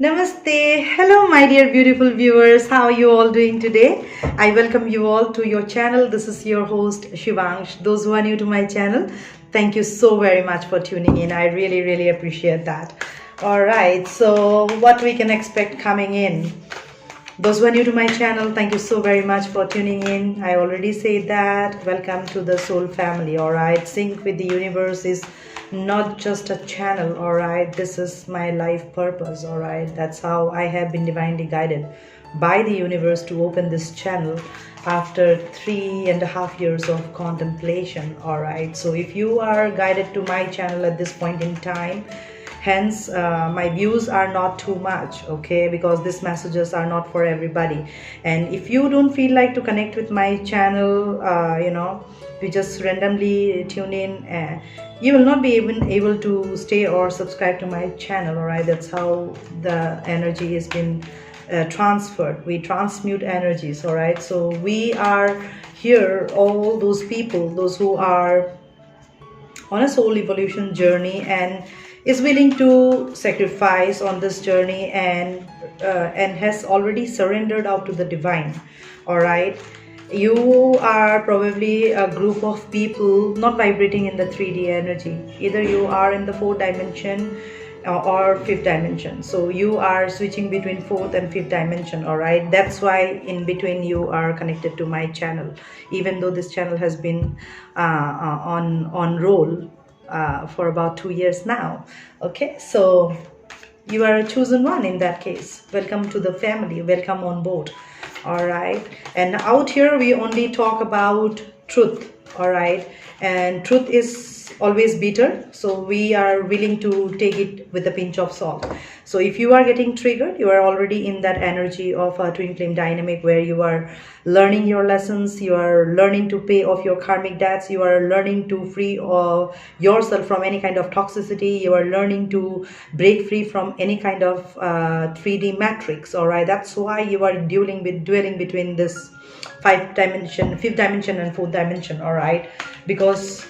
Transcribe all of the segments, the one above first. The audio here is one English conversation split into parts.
Namaste. Hello, my dear beautiful viewers. How are you all doing today? I welcome you all to your channel. This is your host, SHIVAANSH. Those who are new to my channel, thank you so very much for tuning in. I really appreciate that. All right, so what we can expect coming in. Those who are new to my channel, thank you so very much for tuning in. I already said that. Welcome to the soul family. All right, sync with the universe is not just a channel. All right, this is my life purpose. All right, that's how I have been divinely guided by the universe to open this channel after 3.5 years of contemplation. All right, so if you are guided to my channel at this point in time, hence my views are not too much, okay, because these messages are not for everybody. And if you don't feel like to connect with my channel, you just randomly tune in, you will not be even able to stay or subscribe to my channel. All right, that's how the energy has been transferred. We transmute energies. All right, so we are here, all those people, those who are on a soul evolution journey and is willing to sacrifice on this journey and has already surrendered out to the divine. All right, you are probably a group of people not vibrating in the 3D energy. Either you are in the 4th dimension or 5th dimension, so you are switching between 4th and 5th dimension. All right, that's why in between you are connected to my channel, even though this channel has been on roll for about 2 years now. Okay, so you are a chosen one in that case. Welcome to the family, welcome on board. All right, and out here we only talk about truth. All right, and truth is always bitter, so we are willing to take it with a pinch of salt. So if you are getting triggered, you are already in that energy of a twin flame dynamic where you are learning your lessons, you are learning to pay off your karmic debts, you are learning to free yourself from any kind of toxicity, you are learning to break free from any kind of 3D matrix. All right, that's why you are dwelling between this 5th dimension, 5th dimension and 4th dimension. All right, because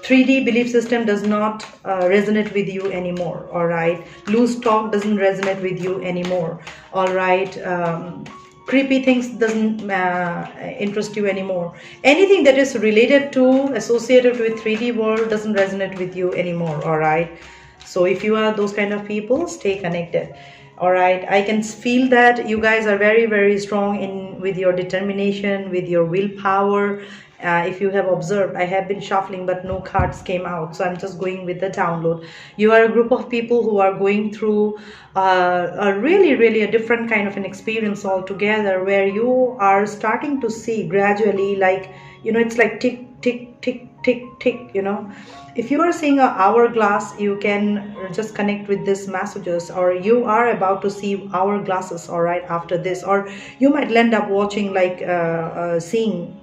3D belief system does not resonate with you anymore. All right, loose talk doesn't resonate with you anymore. All right, creepy things doesn't interest you anymore. Anything that is related to, associated with 3D world doesn't resonate with you anymore. All right, so if you are those kind of people, stay connected. All right, I can feel that you guys are very strong in with your determination, with your willpower. If you have observed, I have been shuffling but no cards came out, so I'm just going with the download. You are a group of people who are going through a really a different kind of an experience altogether, where you are starting to see gradually, like, it's like tick tick tick tick tick. If you are seeing an hourglass, you can just connect with these messages, or you are about to see hourglasses. All right, after this, or you might end up watching like seeing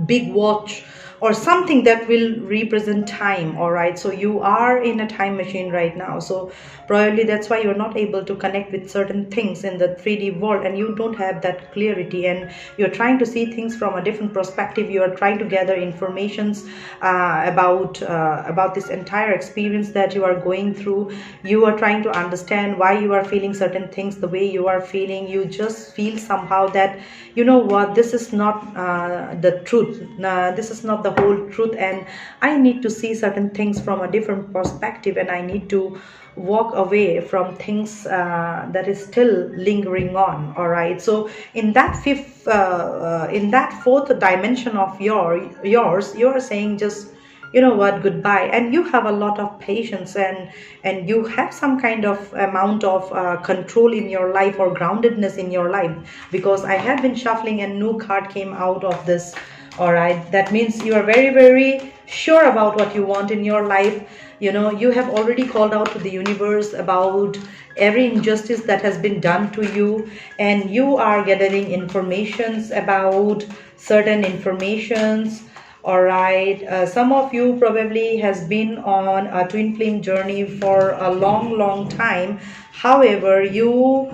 big watch or something that will represent time. All right, so you are in a time machine right now, so probably that's why you're not able to connect with certain things in the 3D world, and you don't have that clarity, and you're trying to see things from a different perspective. You are trying to gather informations about this entire experience that you are going through. You are trying to understand why you are feeling certain things the way you are feeling. You just feel somehow that, you know what, this is not the truth, this is not the whole truth, and I need to see certain things from a different perspective, and I need to walk away from things that is still lingering on. All right, so in that 4th dimension of yours, you are saying just, you know what, goodbye, and you have a lot of patience, and you have some kind of amount of control in your life, or groundedness in your life, because I have been shuffling and no card came out of this. All right, that means you are very sure about what you want in your life. You have already called out to the universe about every injustice that has been done to you, and you are gathering informations about certain informations. All right, some of you probably has been on a twin flame journey for a long time. However, you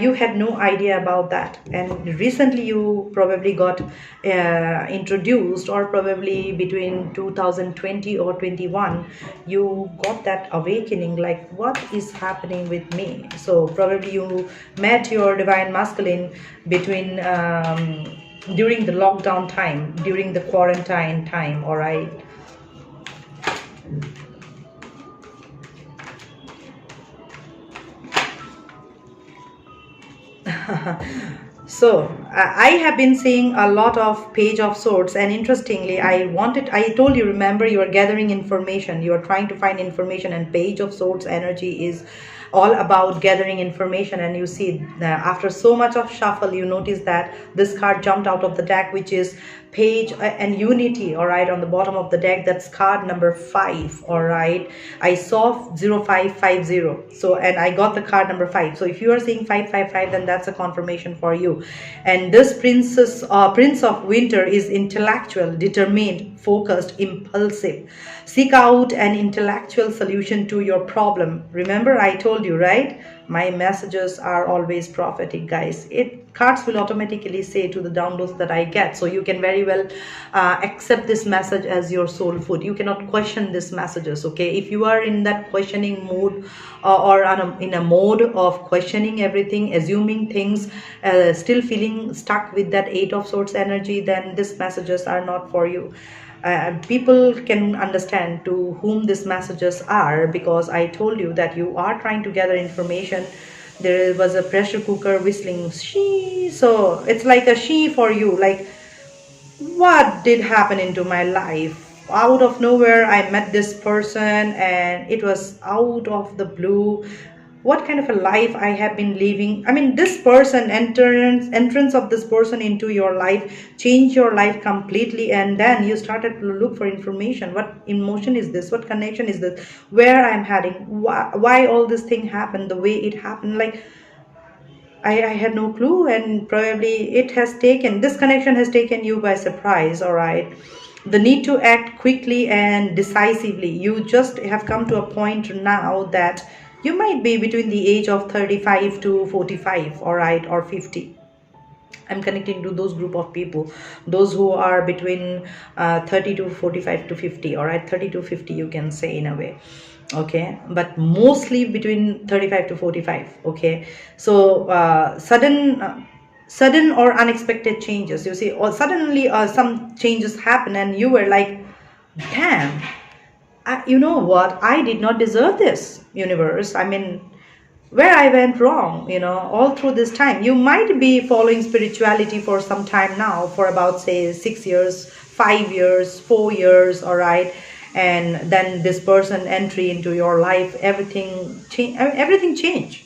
you had no idea about that, and recently you probably got introduced, or probably between 2020 or 21 you got that awakening, like what is happening with me. So probably you met your divine masculine between during the lockdown time, during the quarantine time, all right. So I have been seeing a lot of Page of Swords, and interestingly, I told you, remember, you are gathering information, you are trying to find information, and Page of Swords energy is all about gathering information. And you see, after so much of shuffle, you notice that this card jumped out of the deck, which is Page and Unity, all right, on the bottom of the deck. That's card number 5, all right. I saw 0550, so, and I got the card number 5. So if you are seeing 555, then that's a confirmation for you. And this Prince of Winter is intellectual, determined, focused, impulsive. Seek out an intellectual solution to your problem. Remember, I told you, right? My messages are always prophetic, guys. Cards will automatically say to the downloads that I get. So you can very well accept this message as your soul food. You cannot question these messages, okay? If you are in that questioning mood, or in a mode of questioning everything, assuming things, still feeling stuck with that 8 of Swords energy, then these messages are not for you. People can understand to whom these messages are, because I told you that you are trying to gather information. There was a pressure cooker whistling, she, so it's like a she for you, like what did happen into my life. Out of nowhere I met this person, and it was out of the blue. What kind of a life I have been living. I mean, this person, entrance of this person into your life changed your life completely, and then you started to look for information. What emotion is this? What connection is this? Where I'm heading? Why all this thing happened the way it happened? Like, I had no clue, and probably this connection has taken you by surprise, all right. The need to act quickly and decisively. You just have come to a point now that you might be between the age of 35 to 45, all right, or 50. I'm connecting to those group of people, those who are between 30 to 45 to 50, all right, 30 to 50 you can say in a way, okay, but mostly between 35 to 45, okay. So sudden or unexpected changes, you see, or suddenly some changes happen, and you were like, damn, you know what, I did not deserve this, universe. I mean, where I went wrong, all through this time. You might be following spirituality for some time now, for about, say, 6 years, 5 years, 4 years, all right. And then this person entry into your life, everything changed,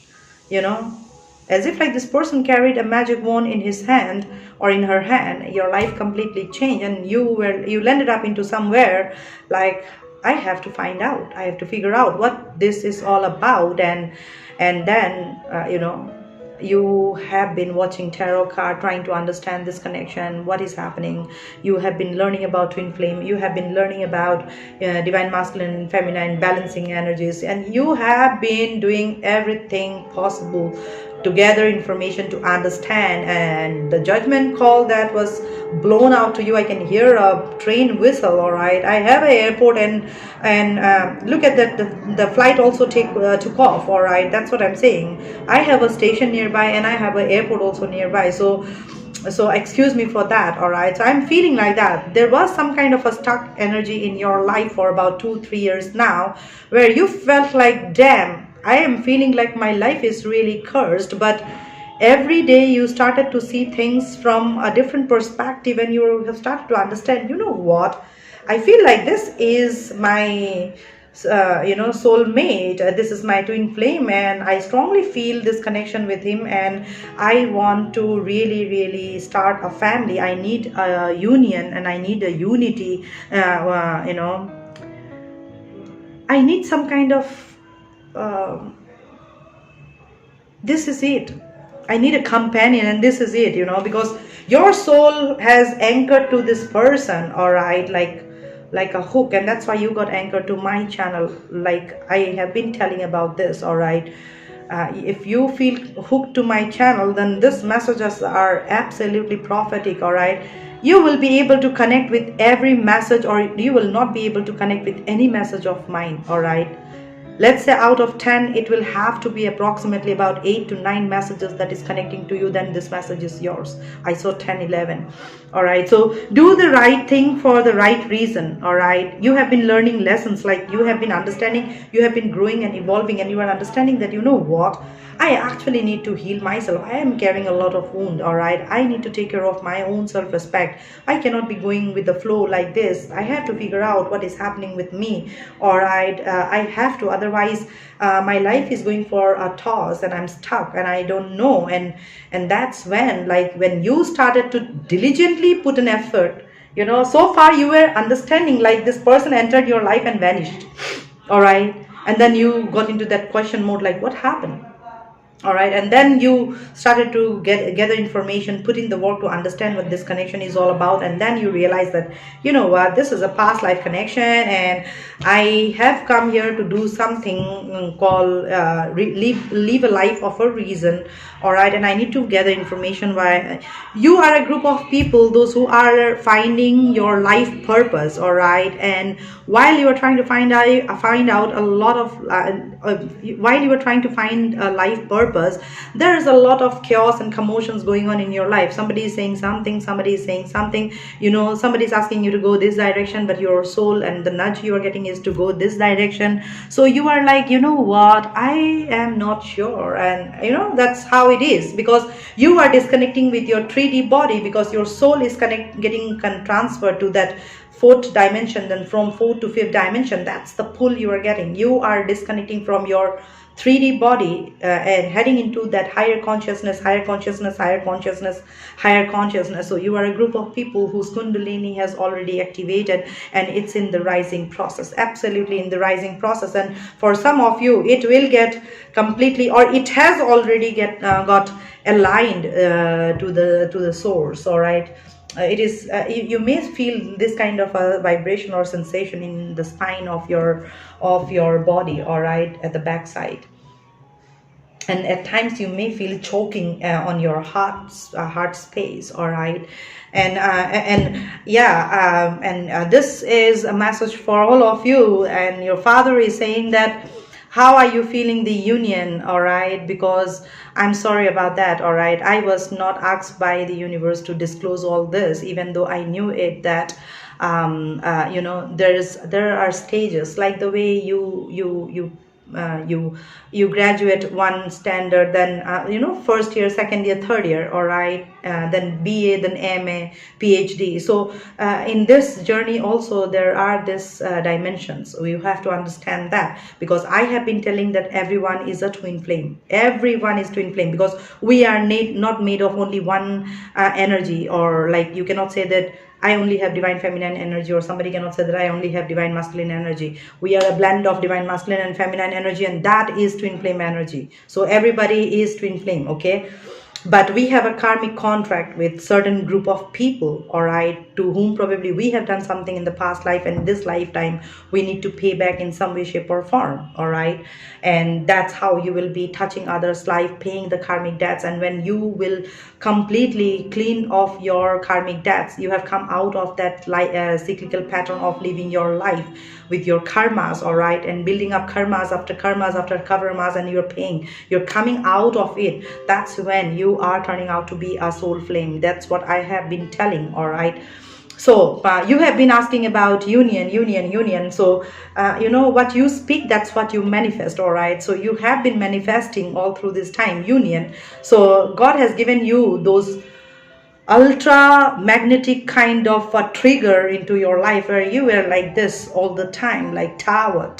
as if like this person carried a magic wand in his hand or in her hand. Your life completely changed, and you landed up into somewhere like, I have to find out, I have to figure out what this is all about. And then you have been watching tarot card, trying to understand this connection, what is happening. You have been learning about twin flame, you have been learning about divine masculine and feminine balancing energies, and you have been doing everything possible to gather information, to understand. And the judgment call that was blown out to you, I can hear a train whistle, all right. I have an airport, and look at that, the flight also took off, all right. That's what I'm saying. I have a station nearby, and I have an airport also nearby, so excuse me for that, all right. So I'm feeling like that there was some kind of a stuck energy in your life for about 2-3 years now, where you felt like, damn, I am feeling like my life is really cursed. But every day you started to see things from a different perspective, and you have started to understand, you know what, I feel like this is my soulmate, this is my twin flame, and I strongly feel this connection with him, and I want to really start a family. I need a union, and I need a unity. I need some kind of this is it. I need a companion, and this is it, because your soul has anchored to this person, all right, like a hook, and that's why you got anchored to my channel, like I have been telling about this, all right. if you feel hooked to my channel, then these messages are absolutely prophetic, all right? You will be able to connect with every message, or you will not be able to connect with any message of mine, all right? Let's say out of 10, it will have to be approximately about 8 to 9 messages that is connecting to you, then this message is yours. I saw 10, 11. All right, so do the right thing for the right reason. All right, you have been learning lessons, like you have been understanding, you have been growing and evolving, and you are understanding that, you know what, I actually need to heal myself. I am carrying a lot of wound, all right? I need to take care of my own self-respect. I cannot be going with the flow like this. I have to figure out what is happening with me, all right? I have to, otherwise my life is going for a toss and I'm stuck and I don't know. And that's when, like, when you started to diligently put an effort, you know, so far you were understanding, like, this person entered your life and vanished, all right? And then you got into that question mode, like, what happened? All right, and then you started to gather information, put in the work to understand what this connection is all about, and then you realize that, you know what, this is a past life connection, and I have come here to do something called live a life of a reason. All right, and I need to gather information. Why you are a group of people, those who are finding your life purpose. All right, and while you are trying to find out a lot of while you are trying to find a life purpose, there is a lot of chaos and commotions going on in your life. Somebody is saying something, somebody is saying something, you know, somebody is asking you to go this direction, but your soul and the nudge you are getting is to go this direction. So you are like, you know what, I am not sure. And you know, that's how it is, because you are disconnecting with your 3D body, because your soul is getting transferred to that fourth dimension, then from fourth to fifth dimension. That's the pull you are getting. You are disconnecting from your 3D body and heading into that higher consciousness, higher consciousness, higher consciousness, higher consciousness. So you are a group of people whose Kundalini has already activated, and it's in the rising process, absolutely in the rising process. And for some of you, it will get completely, or it has already got aligned to the source. All right. It is you may feel this kind of a vibration or sensation in the spine of your body, all right, at the back side. And at times you may feel choking on your heart space, all right. And this is a message for all of you. And your father is saying that, how are you feeling the union? All right, because I'm sorry about that. All right, I was not asked by the universe to disclose all this, even though I knew it, that you know, there are stages, like the way you graduate one standard, then you know, first year, second year, third year, all right, then BA, then MA, PhD. So in this journey also there are these dimensions. So you have to understand that, because I have been telling that everyone is a twin flame. Everyone is twin flame, because we are not made of only one energy, or like you cannot say that I only have divine feminine energy, or somebody cannot say that I only have divine masculine energy. We are a blend of divine masculine and feminine energy, and that is twin flame energy. So everybody is twin flame, okay? But we have a karmic contract with certain group of people, all right, to whom probably we have done something in the past life, and this lifetime we need to pay back in some way, shape or form, all right? And that's how you will be touching others' life, paying the karmic debts. And when you will completely clean off your karmic debts, you have come out of that cyclical pattern of living your life with your karmas, all right, and building up karmas after karmas, and you're paying, you're coming out of it. That's when you are turning out to be a soul flame. That's what I have been telling, all right? So you have been asking about union. So you know, what you speak, that's what you manifest, all right? So you have been manifesting all through this time, union. So God has given you those ultra magnetic kind of a trigger into your life, where you were like this all the time, like tower.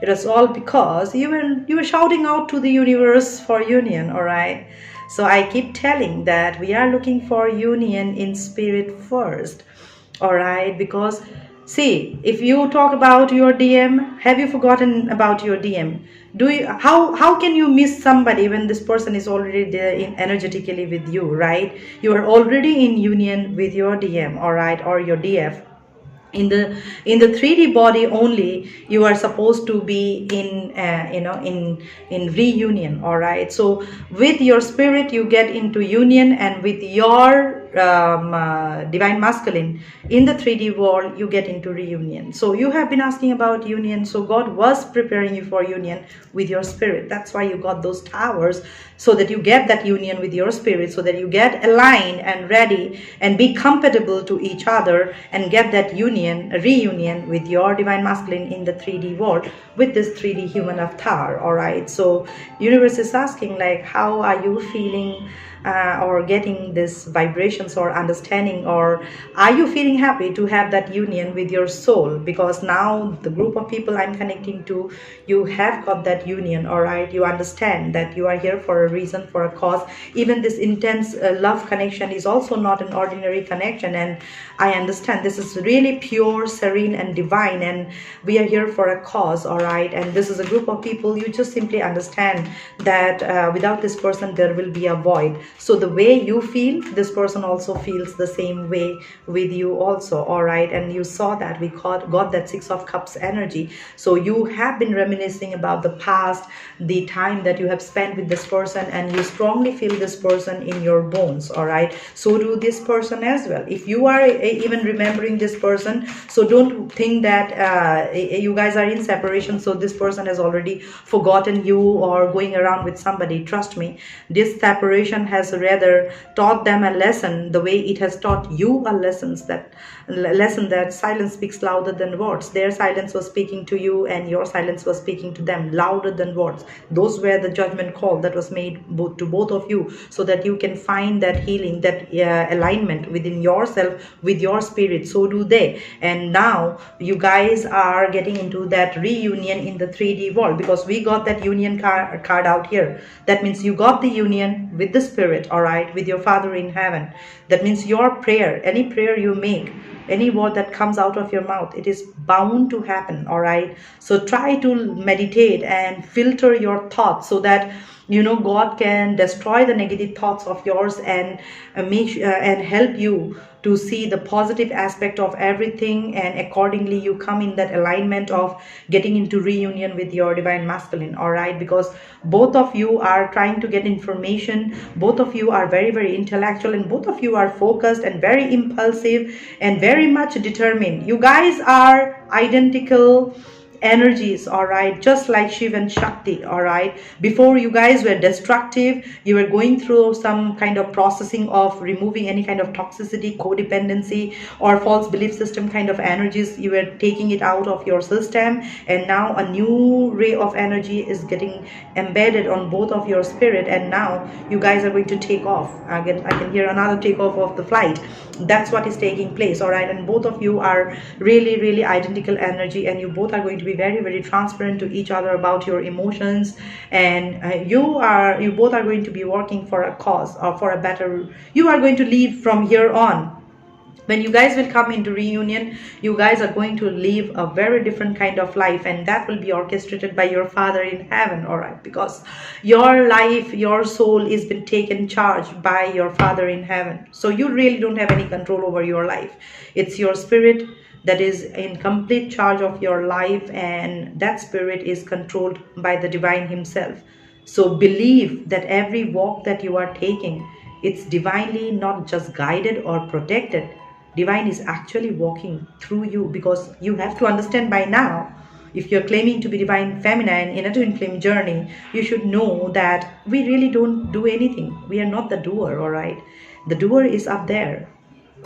It was all because you were shouting out to the universe for union, all right? So I keep telling that we are looking for union in spirit first, all right? Because see, if you talk about your DM, have you forgotten about your DM? How can you miss somebody when this person is already there energetically with you, right? You are already in union with your DM, all right, or your DF. in the 3D body only, you are supposed to be in in reunion. All right, so with your spirit you get into union, and with your divine masculine in the 3D world you get into reunion. So you have been asking about union, so God was preparing you for union with your spirit. That's why you got those towers, so that you get that union with your spirit, so that you get aligned and ready and be compatible to each other and get that union, a reunion with your divine masculine in the 3D world with this 3D human avatar. All right, so universe is asking, like, how are you feeling or getting this vibrations or understanding, or are you feeling happy to have that union with your soul? Because now the group of people I'm connecting to, you have got that union. All right, you understand that you are here for a reason, for a cause. Even this intense love connection is also not an ordinary connection, and I understand this is really pure, serene and divine, and we are here for a cause. All right, and this is a group of people, you just simply understand that without this person there will be a void. So the way you feel, this person also feels the same way with you also. All right, and you saw that we got that 6 of Cups energy. So you have been reminiscing about the past, the time that you have spent with this person, and you strongly feel this person in your bones. All right, so do this person as well. If you are even remembering this person, so don't think that you guys are in separation, so this person has already forgotten you or going around with somebody. Trust me, this separation has rather taught them a lesson, the way it has taught you a lesson that silence speaks louder than words. Their silence was speaking to you, and your silence was speaking to them louder than words. Those were the judgment call that was made to both of you, so that you can find that healing, that alignment within yourself with your spirit. So do they, and now you guys are getting into that reunion in the 3D world, because we got that union card out here. That means you got the union with the spirit. All right, with your Father in heaven. That means your prayer, any prayer you make, any word that comes out of your mouth, it is bound to happen. All right, so try to meditate and filter your thoughts, so that God can destroy the negative thoughts of yours, and and help you to see the positive aspect of everything, and accordingly you come in that alignment of getting into reunion with your divine masculine. All right, because both of you are trying to get information, both of you are very, very intellectual, and both of you are focused and very impulsive and very much determined. You guys are identical energies. All right, just like Shiv and Shakti. All right, before you guys were destructive, you were going through some kind of processing of removing any kind of toxicity, codependency or false belief system kind of energies. You were taking it out of your system, and now a new ray of energy is getting embedded on both of your spirit, and now you guys are going to take off. Again, I can hear another takeoff of the flight. That's what is taking place. All right, and both of you are really, really identical energy, and you both are going to be very, very transparent to each other about your emotions, and you both are going to be working for a cause, or for a better. You are going to live from here on. When you guys will come into reunion, you guys are going to live a very different kind of life, and that will be orchestrated by your Father in heaven. All right, because your life, your soul is been taken charge by your Father in heaven. So you really don't have any control over your life. It's your spirit that is in complete charge of your life, and that spirit is controlled by the divine himself. So believe that every walk that you are taking, it's divinely not just guided or protected. Divine is actually walking through you, because you have to understand by now, if you're claiming to be divine feminine in a twin flame journey, you should know that we really don't do anything. We are not the doer. All right, the doer is up there.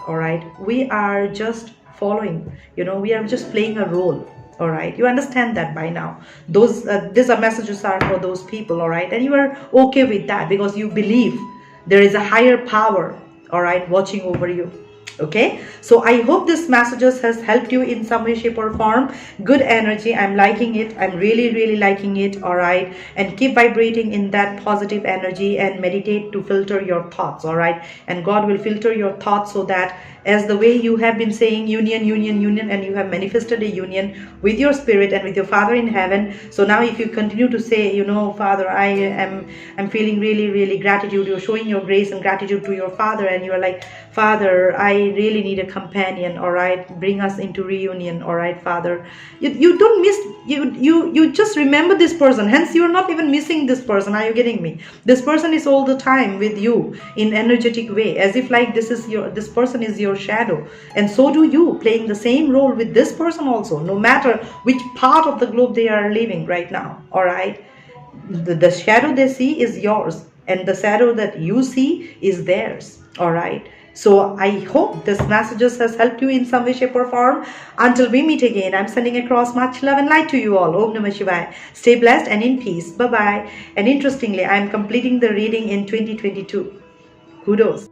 All right, we are just following, we are just playing a role. All right, you understand that by now. These are messages are for those people. All right, and you are okay with that, because you believe there is a higher power, all right, watching over you. Okay, so I hope this messages has helped you in some way, shape or form. Good energy, I'm liking it. I'm really, really liking it. All right, and keep vibrating in that positive energy, and meditate to filter your thoughts. All right, and God will filter your thoughts, so that as the way you have been saying union, union, union, and you have manifested a union with your spirit and with your Father in heaven. So now if you continue to say, Father, I'm feeling really, really gratitude. You're showing your grace and gratitude to your Father, and you're like, Father, I really need a companion, all right? Bring us into reunion, all right, Father. You don't miss, you just remember this person. Hence, you're not even missing this person. Are you getting me? This person is all the time with you in energetic way, as if like this person is your shadow. And so do you, playing the same role with this person also, no matter which part of the globe they are living right now, all right? The shadow they see is yours, and the shadow that you see is theirs, all right? So I hope this messages has helped you in some way, shape or form. Until we meet again, I'm sending across much love and light to you all. Om Namah Shivaya. Stay blessed and in peace. Bye bye. And interestingly, I'm completing the reading in 2022. Kudos.